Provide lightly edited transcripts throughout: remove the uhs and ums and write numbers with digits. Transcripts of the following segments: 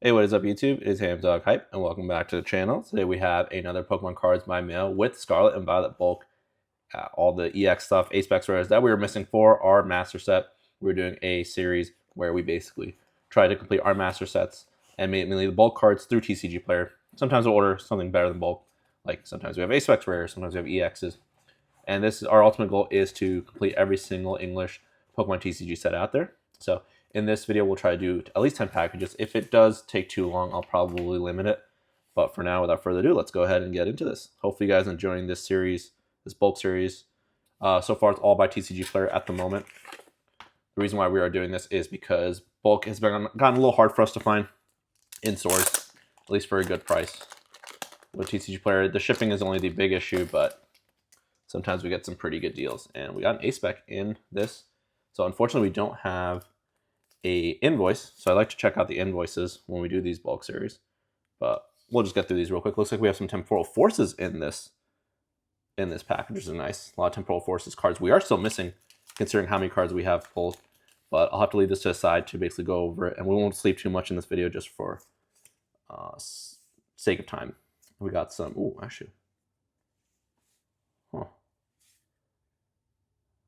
Hey, what is up YouTube? It is Hamdog Hype, and welcome back to the channel. Today we have another Pokemon Cards by Mail with Scarlet and Violet bulk. All the EX stuff, Apex rares that we were missing for our master set. We're doing a series where we basically try to complete our master sets and mainly the bulk cards through TCG Player. Sometimes we'll order something better than bulk. Like sometimes we have Apex rares, sometimes we have EXs. And this is our ultimate goal is to complete every single English Pokemon TCG set out there. So in this video, we'll try to do at least 10 packages. If it does take too long, I'll probably limit it. But for now, without further ado, let's go ahead and get into this. Hopefully you guys are enjoying this series, this bulk series. So far, it's all by TCG Player at the moment. The reason why we are doing this is because bulk has gotten a little hard for us to find in stores, at least for a good price. With TCG Player, the shipping is only the big issue, but sometimes we get some pretty good deals. And we got an A-Spec in this. So unfortunately, we don't have a invoice, so I like to check out the invoices when we do these bulk series, but we'll just get through these real quick. Looks like we have some Temporal Forces in this package, which is nice. A lot of Temporal Forces cards. We are still missing, considering how many cards we have pulled, but I'll have to leave this to the side to basically go over it, and we won't sleep too much in this video just for sake of time. We got some, actually,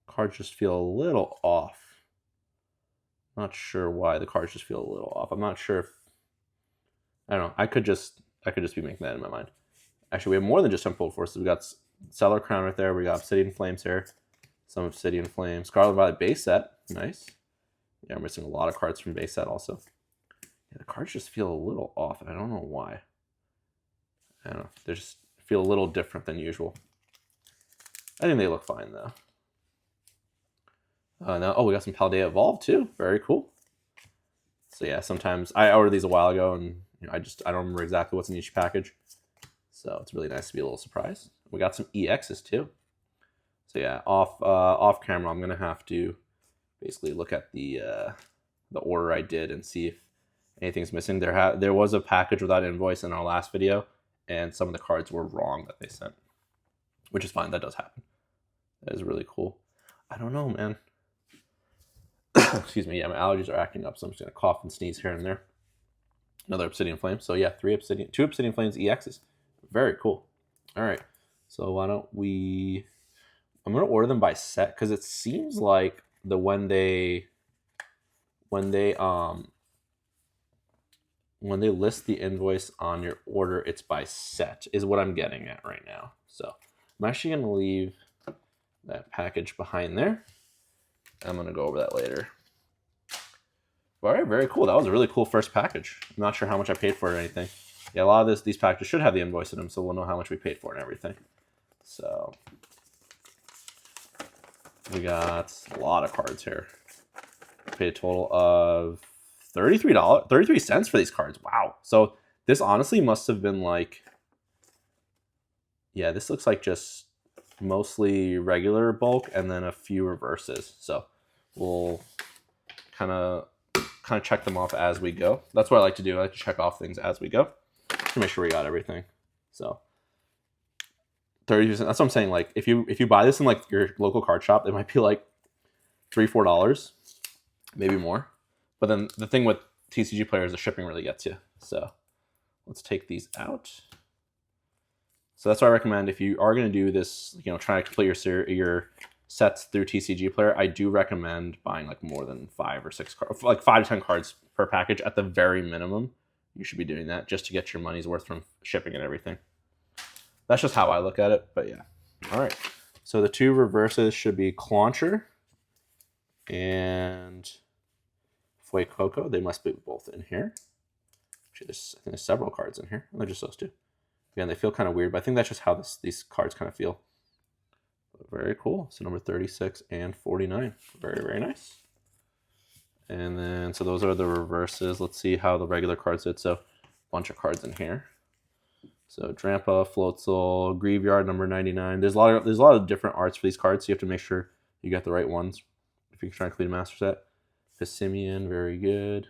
cards just feel a little off. Not sure why the cards just feel a little off. I'm not sure if, I don't know. I could just be making that in my mind. Actually, we have more than just Temporal Forces. We got Stellar Crown right there. We got Obsidian Flames here. Some Obsidian Flames. Scarlet Violet base set. Nice. Yeah, I'm missing a lot of cards from base set also. Yeah, the cards just feel a little off, and I don't know why. I don't know. They just feel a little different than usual. I think they look fine though. Now, we got some Paldea Evolved too. Very cool. So yeah, sometimes I ordered these a while ago, and I don't remember exactly what's in each package. So it's really nice to be a little surprised. We got some EXs too. So yeah, off camera, I'm gonna have to basically look at the order I did and see if anything's missing. There was a package without invoice in our last video, and some of the cards were wrong that they sent, which is fine. That does happen. That is really cool. I don't know, man. Excuse me, yeah, my allergies are acting up, so I'm just gonna cough and sneeze here and there. Another Obsidian Flame. So yeah, two Obsidian Flames EXs. Very cool. All right, so why don't we? I'm gonna order them by set because it seems like when they list the invoice on your order, it's by set is what I'm getting at right now. So I'm actually gonna leave that package behind there. I'm going to go over that later. All right, very cool. That was a really cool first package. I'm not sure how much I paid for it or anything. Yeah, a lot of these packages should have the invoice in them, so we'll know how much we paid for it and everything. So we got a lot of cards here. We paid a total of $33 cents for these cards. Wow. So this honestly must have been like, yeah, this looks like just mostly regular bulk and then a few reverses. So we'll kind of check them off as we go. That's what I like to do. I like to check off things as we go to make sure we got everything. So 30%. That's what I'm saying. Like if you buy this in like your local card shop, it might be like $3-4, maybe more. But then the thing with TCG Player is the shipping really gets you. So let's take these out. So that's why I recommend if you are going to do this, trying to complete your sets through TCG Player, I do recommend buying like more than 5 or 6 cards, like 5 to 10 cards per package at the very minimum. You should be doing that just to get your money's worth from shipping and everything. That's just how I look at it, but yeah. All right. So the 2 reverses should be Clauncher and Fuecoco. They must be both in here. Actually, I think there's several cards in here. They're just those 2. Again, they feel kind of weird, but I think that's just how these cards kind of feel. But very cool. So number 36 and 49. Very, very nice. And then, so those are the reverses. Let's see how the regular cards did. So a bunch of cards in here. So Drampa, Floatzel, Graveyard, number 99. There's a lot of different arts for these cards, so you have to make sure you get the right ones if you're trying to complete a master set. Pissimian, very good.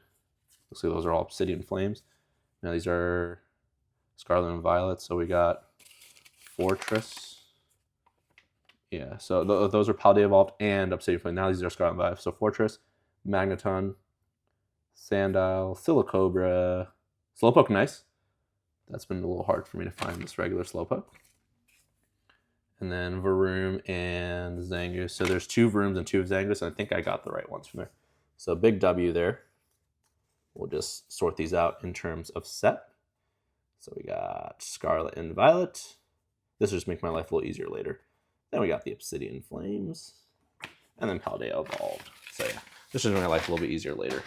Looks like those are all Obsidian Flames. Now these are Scarlet and Violet, so we got Fortress. Yeah, so those are Paldea Evolved and Obsidian Flame. Now these are Scarlet and Violet. So Fortress, Magneton, Sandile, Silicobra, Slowpoke, nice. That's been a little hard for me to find this regular Slowpoke. And then Varoom and Zangoose. So there's 2 Varooms and 2 Zangoose, and I think I got the right ones from there. So big W there. We'll just sort these out in terms of set. So we got Scarlet and Violet. This will just make my life a little easier later. Then we got the Obsidian Flames. And then Paldea Evolved. So yeah, this should make my life a little bit easier later.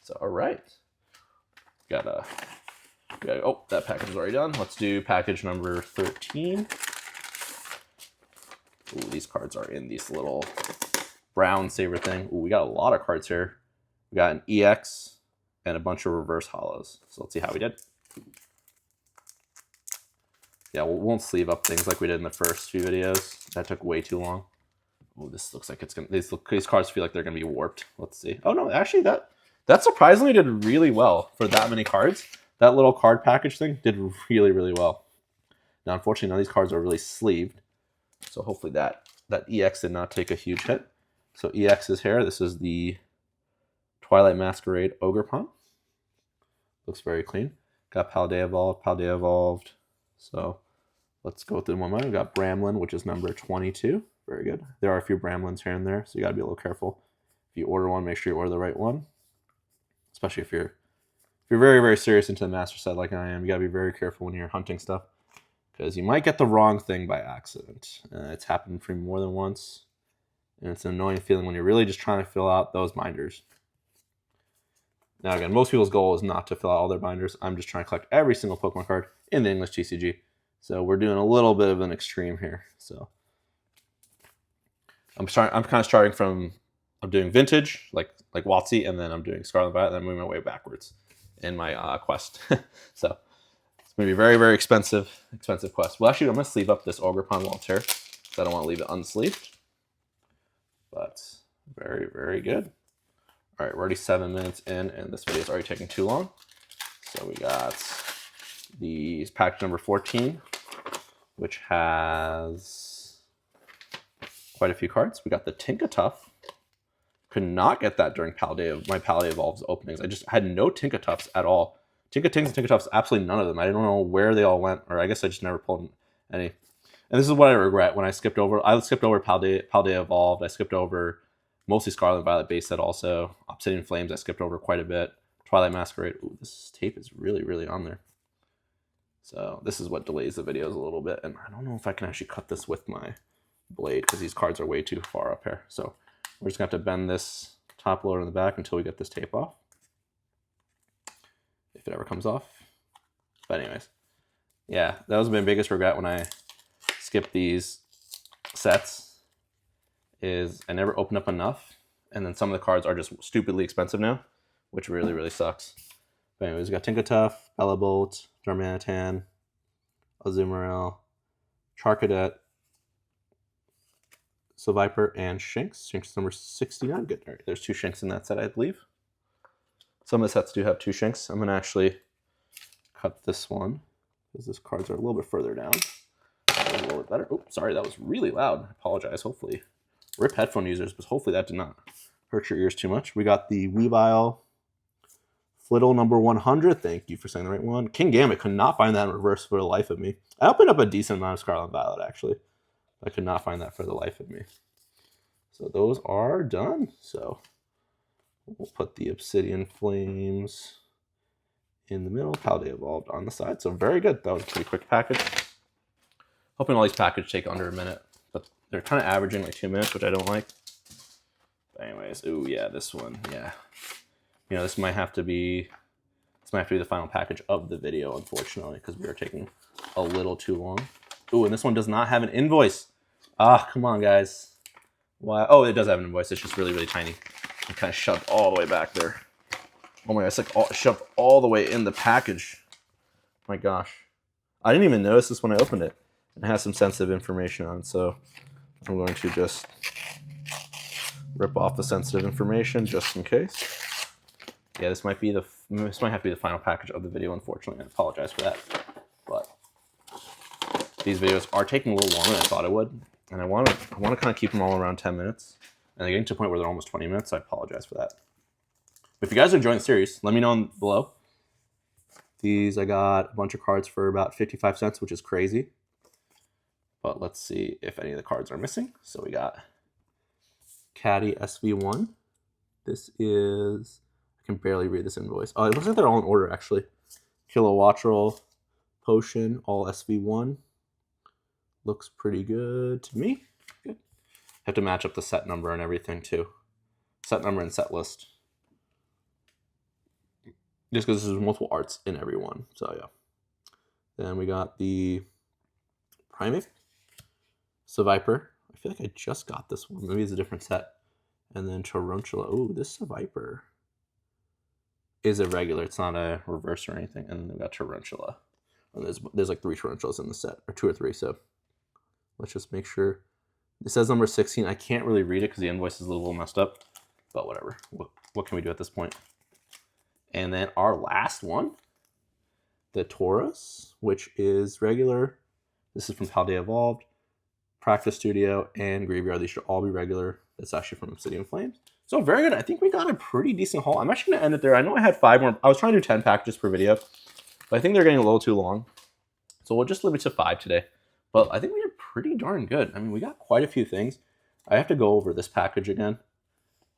So all right. Oh, that package is already done. Let's do package number 13. Ooh, these cards are in these little brown saber thing. Ooh, we got a lot of cards here. We got an EX and a bunch of reverse hollows. So let's see how we did. Yeah, we won't sleeve up things like we did in the first few videos. That took way too long. Oh, this looks like it's gonna. These cards feel like they're gonna be warped. Let's see. Oh no, actually that surprisingly did really well for that many cards. That little card package thing did really, really well. Now, unfortunately, none of these cards are really sleeved. So hopefully that EX did not take a huge hit. So EX is here. This is the Twilight Masquerade Ogerpon. Looks very clean. Got Paldea Evolved. So let's go through one more. We got Bramlin, which is number 22. Very good. There are a few Bramlins here and there, so you got to be a little careful. If you order one, make sure you order the right one. Especially if you're very, very serious into the master set like I am, you got to be very careful when you're hunting stuff. Because you might get the wrong thing by accident. It's happened for me more than once. And it's an annoying feeling when you're really just trying to fill out those binders. Now again, most people's goal is not to fill out all their binders. I'm just trying to collect every single Pokemon card in the English TCG. So we're doing a little bit of an extreme here. So I'm kind of starting from, I'm doing vintage, like WotC, and then I'm doing Scarlet and Violet, and then I'm moving my way backwards in my quest. So it's going to be very, very expensive quest. Well, actually, I'm going to sleeve up this Ogerpon while it's here, because I don't want to leave it unsleeved. But very, very good. All right, we're already 7 minutes in, and this video is already taking too long. So we got the package number 14, which has quite a few cards. We got the Tinkatuff. Could not get that during my Paldea Evolves openings. I just had no Tinkatuffs at all. Tinkatings and Tinkatuffs, absolutely none of them. I don't know where they all went, or I guess I just never pulled any. And this is what I regret when I skipped over. I skipped over Paldea Evolved. I skipped over mostly Scarlet and Violet base set also. Obsidian Flames I skipped over quite a bit. Twilight Masquerade. Ooh, this tape is really, really on there. So this is what delays the videos a little bit. And I don't know if I can actually cut this with my blade because these cards are way too far up here. So we're just going to have to bend this top loader in the back until we get this tape off. If it ever comes off. But anyways. Yeah, that was my biggest regret when I skipped these sets. Is I never opened up enough. And then some of the cards are just stupidly expensive now. Which really, really sucks. But anyways, we got Tinkatuff, Bellabolt, Darmanitan, Azumarill, Charcadet, Viper, and Shinx. Shinx is number 69. Good. All right, there's 2 Shinx in that set, I believe. Some of the sets do have 2 Shinx. I'm going to actually cut this one because these cards are a little bit further down. A little bit better. Oh, sorry, that was really loud. I apologize. Hopefully, rip headphone users, but hopefully that did not hurt your ears too much. We got the Weavile, Flittle number 100. Thank you for saying the right one. King Gambit, could not find that in reverse for the life of me. I opened up a decent amount of Scarlet and Violet, actually. I could not find that for the life of me. So those are done. So we'll put the Obsidian Flames in the middle. Paldea Evolved on the side. So very good. That was a pretty quick package. Hoping all these packages take under a minute. But they're kind of averaging like 2 minutes, which I don't like. But anyways, ooh, yeah, this one, yeah. You know, this might have to be the final package of the video, unfortunately, because we are taking a little too long. Ooh, and this one does not have an invoice. Ah, come on, guys. Why? Oh, it does have an invoice. It's just really, really tiny. It kind of shoved all the way back there. Oh my god, it's like shoved all the way in the package. My gosh. I didn't even notice this when I opened it. It has some sensitive information on it, so I'm going to just rip off the sensitive information just in case. Yeah, this might have to be the final package of the video, unfortunately. I apologize for that. But these videos are taking a little longer than I thought it would. And I want to kind of keep them all around 10 minutes. And they're getting to a point where they're almost 20 minutes, so I apologize for that. But if you guys are enjoying the series, let me know below. These I got a bunch of cards for about 55 cents, which is crazy. But let's see if any of the cards are missing. So we got Caddy SV1. This is, I can barely read this invoice. Oh, it looks like they're all in order actually. Kilowattrel, Potion, all SV1. Looks pretty good to me. Good. Have to match up the set number and everything too. Set number and set list. Just because there's multiple arts in every one. So yeah. Then we got the Primate. Seviper. I feel like I just got this one. Maybe it's a different set. And then Tarantula. Oh, this Seviper is a regular. It's not a reverse or anything. And then we got Tarantula. And there's like 3 Tarantulas in the set, or 2 or 3. So let's just make sure. It says number 16. I can't really read it because the invoice is a little messed up. But whatever. What can we do at this point? And then our last one, the Taurus, which is regular. This is from Paldea Evolved, Practice Studio, and Graveyard. These should all be regular. That's actually from Obsidian Flames. So very good. I think we got a pretty decent haul. I'm actually going to end it there. I know I had 5 more. I was trying to do 10 packages per video, but I think they're getting a little too long. So we'll just limit to 5 today. But I think we are pretty darn good. I mean, we got quite a few things. I have to go over this package again.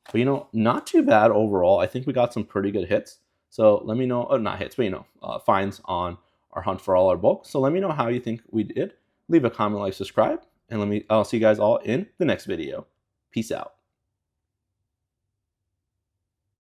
But, you know, not too bad overall. I think we got some pretty good hits. So let me know, not hits, but, you know, finds on our hunt for all our bulk. So let me know how you think we did. Leave a comment, like, subscribe, and I'll see you guys all in the next video. Peace out.